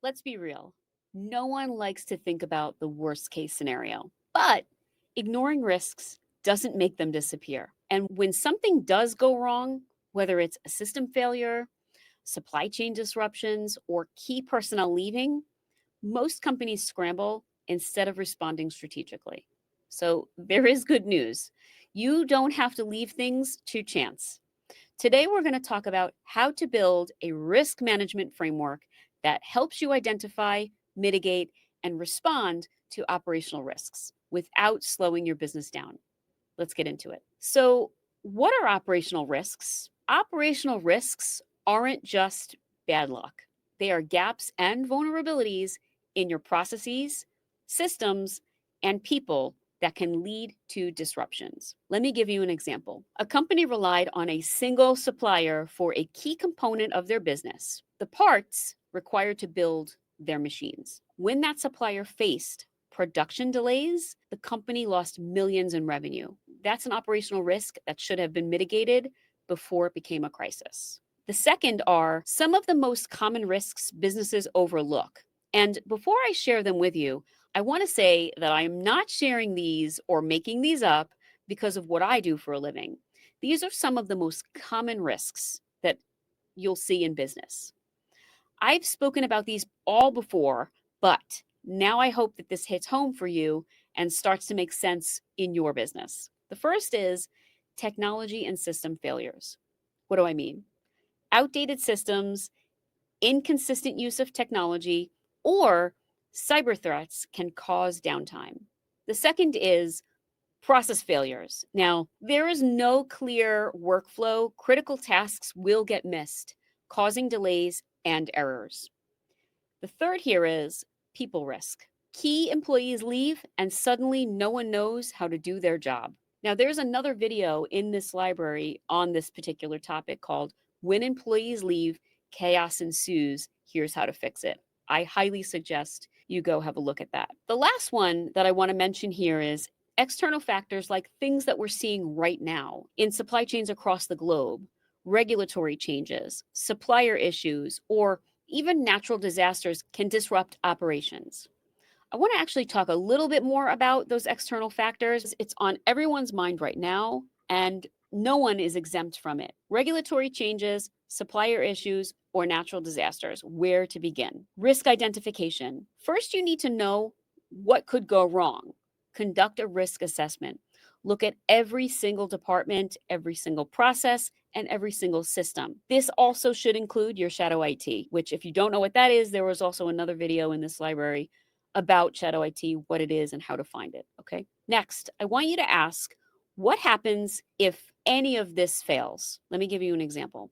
Let's be real. No one likes to think about the worst case scenario, but ignoring risks doesn't make them disappear. And when something does go wrong, whether it's a system failure, supply chain disruptions, or key personnel leaving, most companies scramble instead of responding strategically. So there is good news. You don't have to leave things to chance. Today, we're going to talk about how to build a risk management framework that helps you identify, mitigate, and respond to operational risks without slowing your business down. Let's get into it. So, what are operational risks? Operational risks aren't just bad luck, they are gaps and vulnerabilities in your processes, systems, and people that can lead to disruptions. Let me give you an example. A company relied on a single supplier for a key component of their business, the parts required to build their machines. When that supplier faced production delays, the company lost millions in revenue. That's an operational risk that should have been mitigated before it became a crisis. The second are some of the most common risks businesses overlook. And before I share them with you, I want to say that I am not sharing these or making these up because of what I do for a living. These are some of the most common risks that you'll see in business. I've spoken about these all before, but now I hope that this hits home for you and starts to make sense in your business. The first is technology and system failures. What do I mean? Outdated systems, inconsistent use of technology, or cyber threats can cause downtime. The second is process failures. Now, there is no clear workflow. Critical tasks will get missed, causing delays and errors. The third here is people risk. Key employees leave, and suddenly no one knows how to do their job. Now, there's another video in this library on this particular topic called When Employees Leave, Chaos Ensues. Here's how to fix it. I highly suggest you go have a look at that. The last one that I want to mention here is external factors like things that we're seeing right now in supply chains across the globe, regulatory changes, supplier issues, or even natural disasters can disrupt operations. I want to actually talk a little bit more about those external factors. It's on everyone's mind right now, and no one is exempt from it. Regulatory changes, supplier issues, or natural disasters. Where to begin? Risk identification. First, you need to know what could go wrong. Conduct a risk assessment. Look at every single department, every single process, and every single system. This also should include your shadow IT, which, if you don't know what that is, there was also another video in this library about shadow IT, what it is, and how to find it. Okay. Next, I want you to ask what happens if any of this fails? Let me give you an example.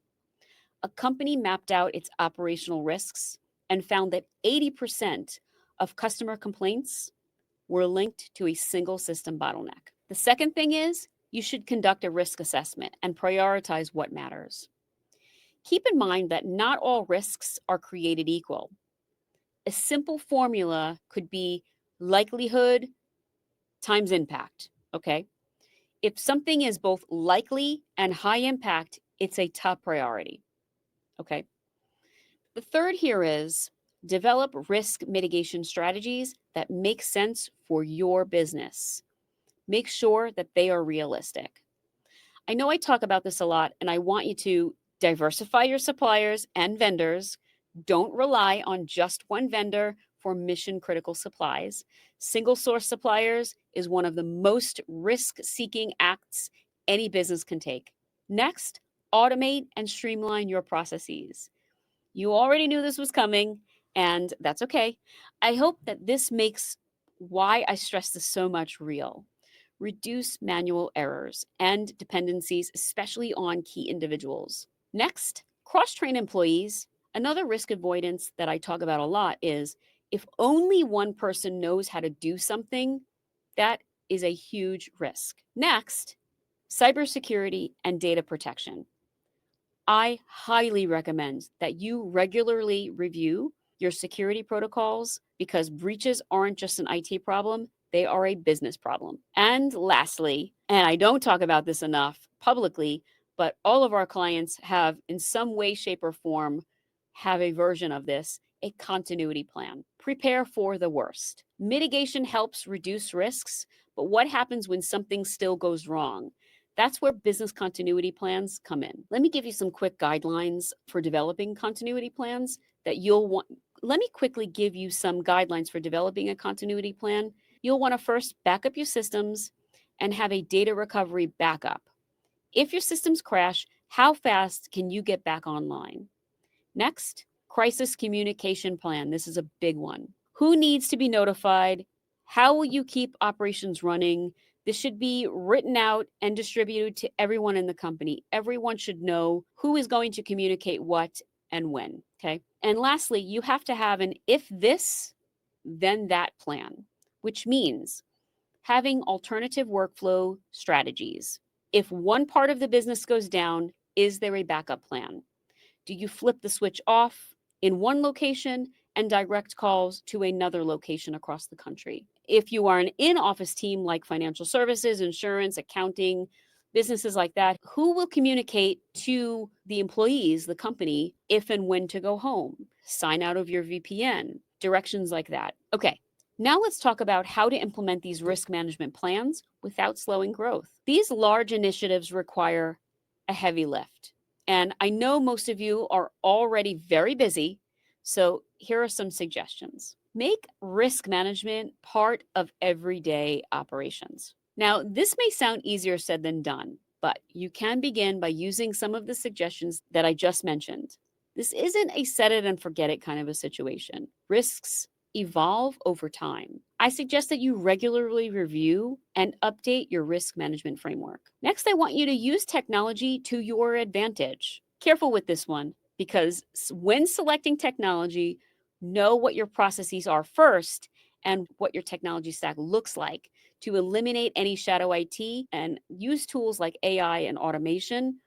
A company mapped out its operational risks and found that 80% of customer complaints were linked to a single system bottleneck. The second thing is you should conduct a risk assessment and prioritize what matters. Keep in mind that not all risks are created equal. A simple formula could be likelihood times impact. Okay. If something is both likely and high impact, it's a top priority. Okay. The third here is develop risk mitigation strategies that make sense for your business. Make sure that they are realistic. I know I talk about this a lot, and I want you to diversify your suppliers and vendors. Don't rely on just one vendor for mission critical supplies. Single source suppliers is one of the most risk seeking acts any business can take. Next, automate and streamline your processes. You already knew this was coming, and that's okay. I hope that this makes why I stress this so much real. Reduce manual errors and dependencies, especially on key individuals. Next, cross train employees. Another risk avoidance that I talk about a lot is if only one person knows how to do something, that is a huge risk. Next, cybersecurity and data protection. I highly recommend that you regularly review your security protocols because breaches aren't just an IT problem, they are a business problem. And lastly, and I don't talk about this enough publicly, but all of our clients have, in some way, shape, or form, have a version of this, a continuity plan. Prepare for the worst. Mitigation helps reduce risks, but what happens when something still goes wrong? That's where business continuity plans come in. Let me give you some quick guidelines for developing continuity plans that you'll want. Let me quickly give you some guidelines for developing a continuity plan. You'll want to first back up your systems and have a data recovery backup. If your systems crash, how fast can you get back online? Next, crisis communication plan. This is a big one. Who needs to be notified? How will you keep operations running? This should be written out and distributed to everyone in the company. Everyone should know who is going to communicate what and when. Okay. And lastly, you have to have an if this, then that plan, which means having alternative workflow strategies. If one part of the business goes down, is there a backup plan? Do you flip the switch off in one location and direct calls to another location across the country? If you are an in-office team like financial services, insurance, accounting, businesses like that, who will communicate to the employees, the company, if and when to go home? Sign out of your VPN, directions like that. Okay, now let's talk about how to implement these risk management plans without slowing growth. These large initiatives require a heavy lift. And I know most of you are already very busy, so here are some suggestions. Make risk management part of everyday operations. Now, this may sound easier said than done, but you can begin by using some of the suggestions that I just mentioned. This isn't a set it and forget it kind of a situation. Risks evolve over time. I suggest that you regularly review and update your risk management framework. Next, I want you to use technology to your advantage. Careful with this one, because when selecting technology, know what your processes are first and what your technology stack looks like to eliminate any shadow IT and use tools like AI and automation.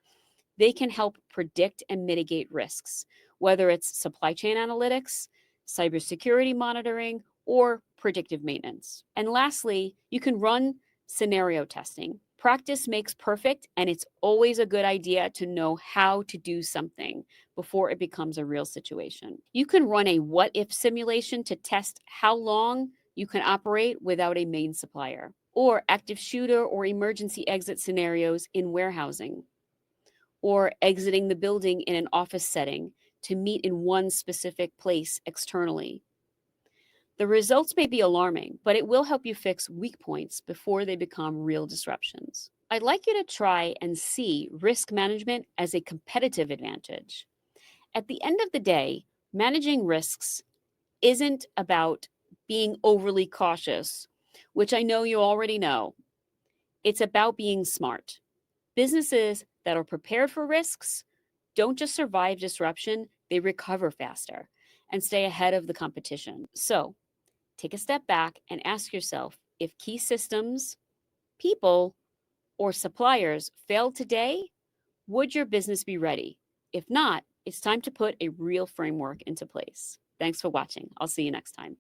They can help predict and mitigate risks, whether it's supply chain analytics, cybersecurity monitoring, or predictive maintenance. And lastly, you can run scenario testing. Practice makes perfect, and it's always a good idea to know how to do something before it becomes a real situation. You can run a what if simulation to test how long you can operate without a main supplier, or active shooter or emergency exit scenarios in warehousing, or exiting the building in an office setting to meet in one specific place externally. The results may be alarming, but it will help you fix weak points before they become real disruptions. I'd like you to try and see risk management as a competitive advantage. At the end of the day, managing risks isn't about being overly cautious, which I know you already know. It's about being smart. Businesses that are prepared for risks don't just survive disruption, they recover faster and stay ahead of the competition. So take a step back and ask yourself if key systems, people, or suppliers failed today, would your business be ready? If not, it's time to put a real framework into place. Thanks for watching. I'll see you next time.